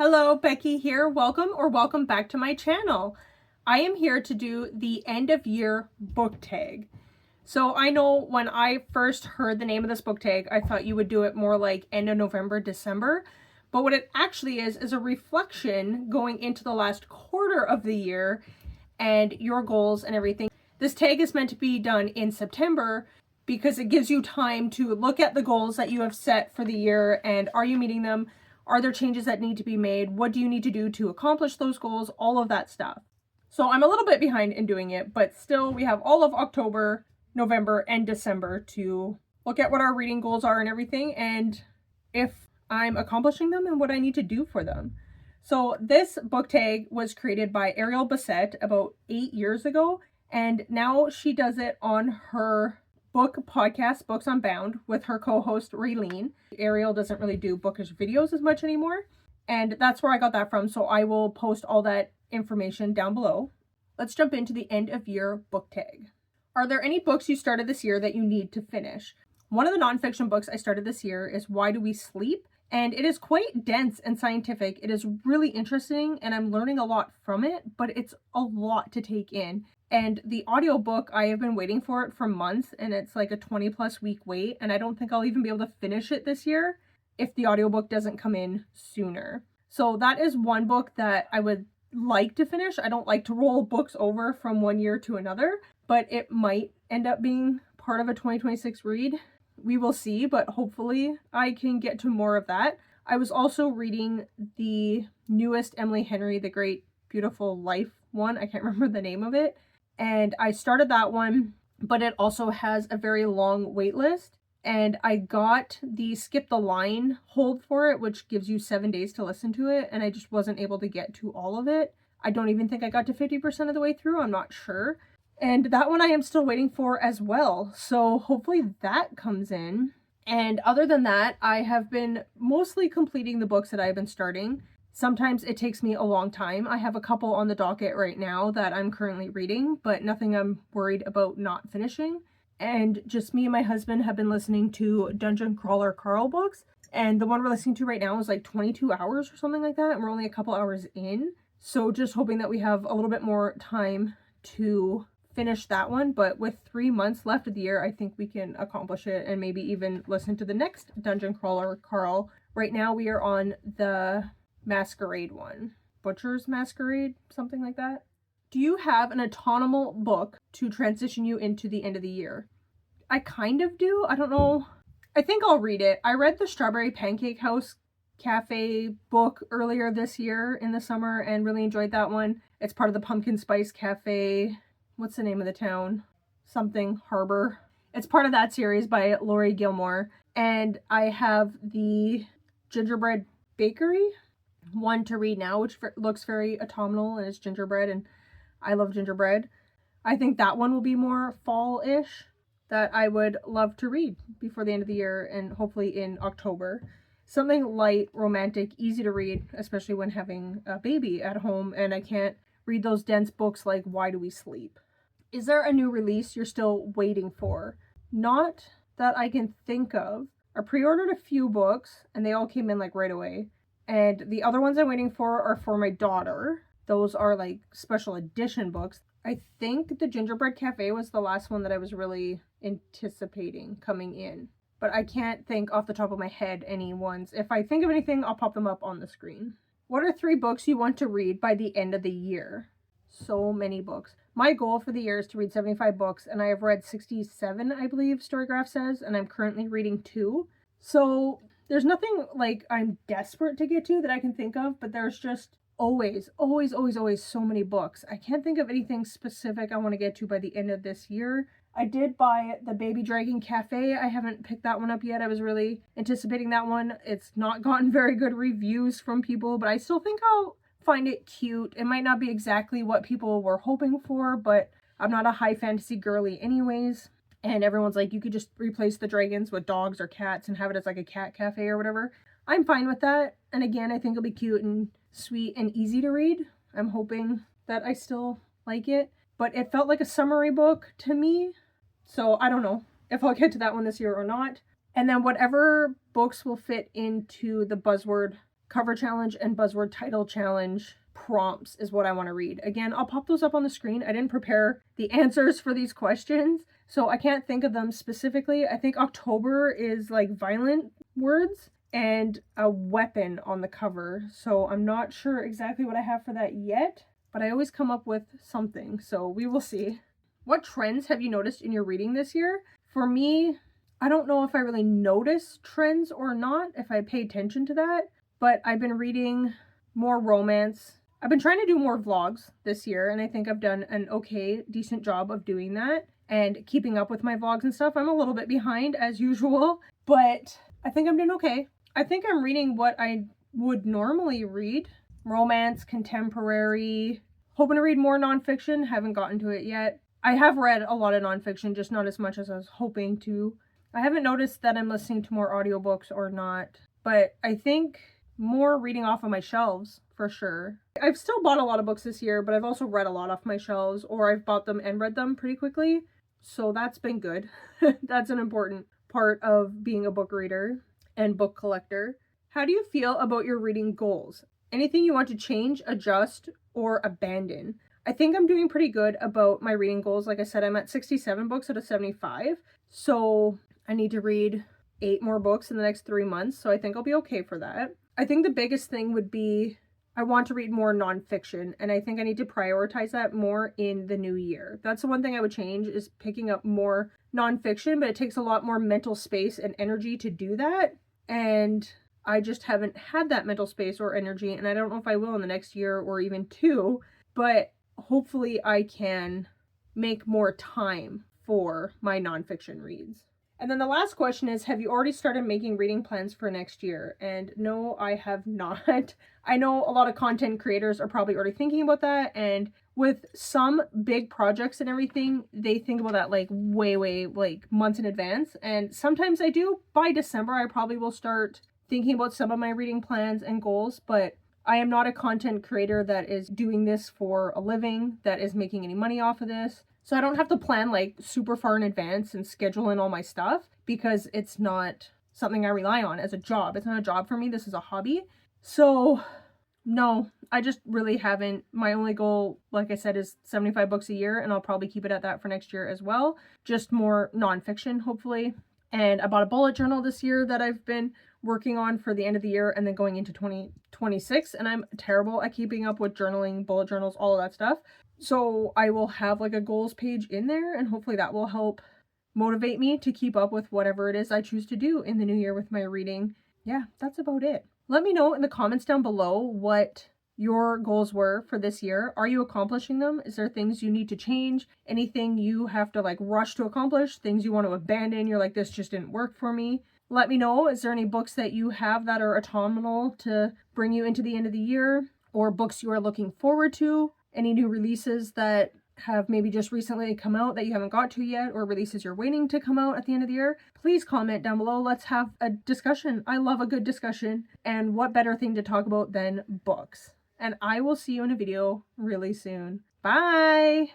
Hello, Becky here. Welcome back to my channel. I am here to do the end of year book tag. So I know when I first heard the name of this book tag, I thought you would do it more like end of November, December. But what it actually is a reflection going into the last quarter of the year and your goals and everything. This tag is meant to be done in September because it gives you time to look at the goals that you have set for the year and are you meeting them? Are there changes that need to be made? What do you need to do to accomplish those goals? All of that stuff. So I'm a little bit behind in doing it, but still we have all of October, November, and December to look at what our reading goals are and everything, and if I'm accomplishing them and what I need to do for them. So this book tag was created by Ariel Bassett about 8 years ago, and now she does it on her book podcast, Books Unbound, with her co-host Raylene. Ariel doesn't really do bookish videos as much anymore, and that's where I got that from, so I will post all that information down below. Let's jump into the end of year book tag. Are there any books you started this year that you need to finish? One of the nonfiction books I started this year is Why Do We Sleep? And it is quite dense and scientific. It is really interesting and I'm learning a lot from it, but it's a lot to take in. And the audiobook, I have been waiting for it for months and it's like a 20+ week wait, and I don't think I'll even be able to finish it this year if the audiobook doesn't come in sooner. So that is one book that I would like to finish. I don't like to roll books over from one year to another, but it might end up being part of a 2026 read. We will see, but hopefully I can get to more of that. I was also reading the newest Emily Henry, The Great Beautiful Life one. I can't remember the name of it. And I started that one, but it also has a very long wait list. And I got the skip the line hold for it, which gives you 7 days to listen to it. And I just wasn't able to get to all of it. I don't even think I got to 50% of the way through. I'm not sure. And that one I am still waiting for as well. So hopefully that comes in. And other than that, I have been mostly completing the books that I've been starting. Sometimes it takes me a long time. I have a couple on the docket right now that I'm currently reading, but nothing I'm worried about not finishing. And just me and my husband have been listening to Dungeon Crawler Carl books. And the one we're listening to right now is like 22 hours or something like that. And we're only a couple hours in. So just hoping that we have a little bit more time to finish that one, but with 3 months left of the year, I think we can accomplish it and maybe even listen to the next Dungeon Crawler Carl. Right now we are on the Masquerade one. Butcher's Masquerade, something like that. Do you have an autumnal book to transition you into the end of the year? I kind of do. I don't know. I think I'll read it. I read the Strawberry Pancake House Cafe book earlier this year in the summer and really enjoyed that one. It's part of the Pumpkin Spice Cafe. What's the name of the town? Something Harbor. It's part of that series by Laurie Gilmore. And I have the Gingerbread Bakery one to read now, which looks very autumnal and it's gingerbread and I love gingerbread. I think that one will be more fall-ish that I would love to read before the end of the year and hopefully in October. Something light, romantic, easy to read, especially when having a baby at home and I can't read those dense books like Why Do We Sleep? Is there a new release you're still waiting for? Not that I can think of. I pre-ordered a few books and they all came in like right away. And the other ones I'm waiting for are for my daughter. Those are like special edition books. I think the Gingerbread Cafe was the last one that I was really anticipating coming in. But I can't think off the top of my head any ones. If I think of anything, I'll pop them up on the screen. What are 3 books you want to read by the end of the year? So many books. My goal for the year is to read 75 books, and I have read 67, I believe Storygraph says, and I'm currently reading 2. So there's nothing like I'm desperate to get to that I can think of, but there's just always so many books. I can't think of anything specific I want to get to by the end of this year. I did buy the Baby Dragon Cafe. I haven't picked that one up yet. I was really anticipating that one. It's not gotten very good reviews from people, but I still think I'll find it cute. It might not be exactly what people were hoping for, but I'm not a high fantasy girly anyways. And everyone's like, you could just replace the dragons with dogs or cats and have it as like a cat cafe or whatever. I'm fine with that. And again, I think it'll be cute and sweet and easy to read. I'm hoping that I still like it. But it felt like a summary book to me. So I don't know if I'll get to that one this year or not. And then whatever books will fit into the Buzzword cover challenge and buzzword title challenge prompts is what I want to read. Again, I'll pop those up on the screen. I didn't prepare the answers for these questions, so I can't think of them specifically. I think October is like violent words and a weapon on the cover, so I'm not sure exactly what I have for that yet, but I always come up with something, so we will see. What trends have you noticed in your reading this year? For me, I don't know if I really notice trends or not, if I pay attention to that, but I've been reading more romance. I've been trying to do more vlogs this year, and I think I've done an okay, decent job of doing that and keeping up with my vlogs and stuff. I'm a little bit behind as usual, but I think I'm doing okay. I think I'm reading what I would normally read. Romance, contemporary, hoping to read more nonfiction, haven't gotten to it yet. I have read a lot of nonfiction, just not as much as I was hoping to. I haven't noticed that I'm listening to more audiobooks or not, but I think more reading off of my shelves for sure. I've still bought a lot of books this year, but I've also read a lot off my shelves, or I've bought them and read them pretty quickly. So that's been good. That's an important part of being a book reader and book collector. How do you feel about your reading goals? Anything you want to change, adjust, or abandon? I think I'm doing pretty good about my reading goals. Like I said, I'm at 67 books out of 75. So I need to read 8 more books in the next 3 months. So I think I'll be okay for that. I think the biggest thing would be I want to read more nonfiction, and I think I need to prioritize that more in the new year. That's the one thing I would change, is picking up more nonfiction, but it takes a lot more mental space and energy to do that. And I just haven't had that mental space or energy, and I don't know if I will in the next year or even 2, but hopefully I can make more time for my nonfiction reads. And then the last question is, have you already started making reading plans for next year? And no, I have not. I know a lot of content creators are probably already thinking about that, and with some big projects and everything, they think about that like way, like months in advance. And sometimes I do. By December, I probably will start thinking about some of my reading plans and goals, but I am not a content creator that is doing this for a living, that is making any money off of this. So I don't have to plan like super far in advance and schedule in all my stuff, because it's not something I rely on as a job. It's not a job for me. This is a hobby. So no, I just really haven't. My only goal, like I said, is 75 books a year, and I'll probably keep it at that for next year as well. Just more nonfiction, hopefully. And I bought a bullet journal this year that I've been working on for the end of the year and then going into 2026. And I'm terrible at keeping up with journaling, bullet journals, all of that stuff. So I will have like a goals page in there, and hopefully that will help motivate me to keep up with whatever it is I choose to do in the new year with my reading. Yeah, that's about it. Let me know in the comments down below what your goals were for this year. Are you accomplishing them? Is there things you need to change? Anything you have to like rush to accomplish? Things you want to abandon? You're like, this just didn't work for me. Let me know. Is there any books that you have that are autumnal to bring you into the end of the year, or books you are looking forward to? Any new releases that have maybe just recently come out that you haven't got to yet, or releases you're waiting to come out at the end of the year? Please comment down below. Let's have a discussion. I love a good discussion, and what better thing to talk about than books? And I will see you in a video really soon. Bye!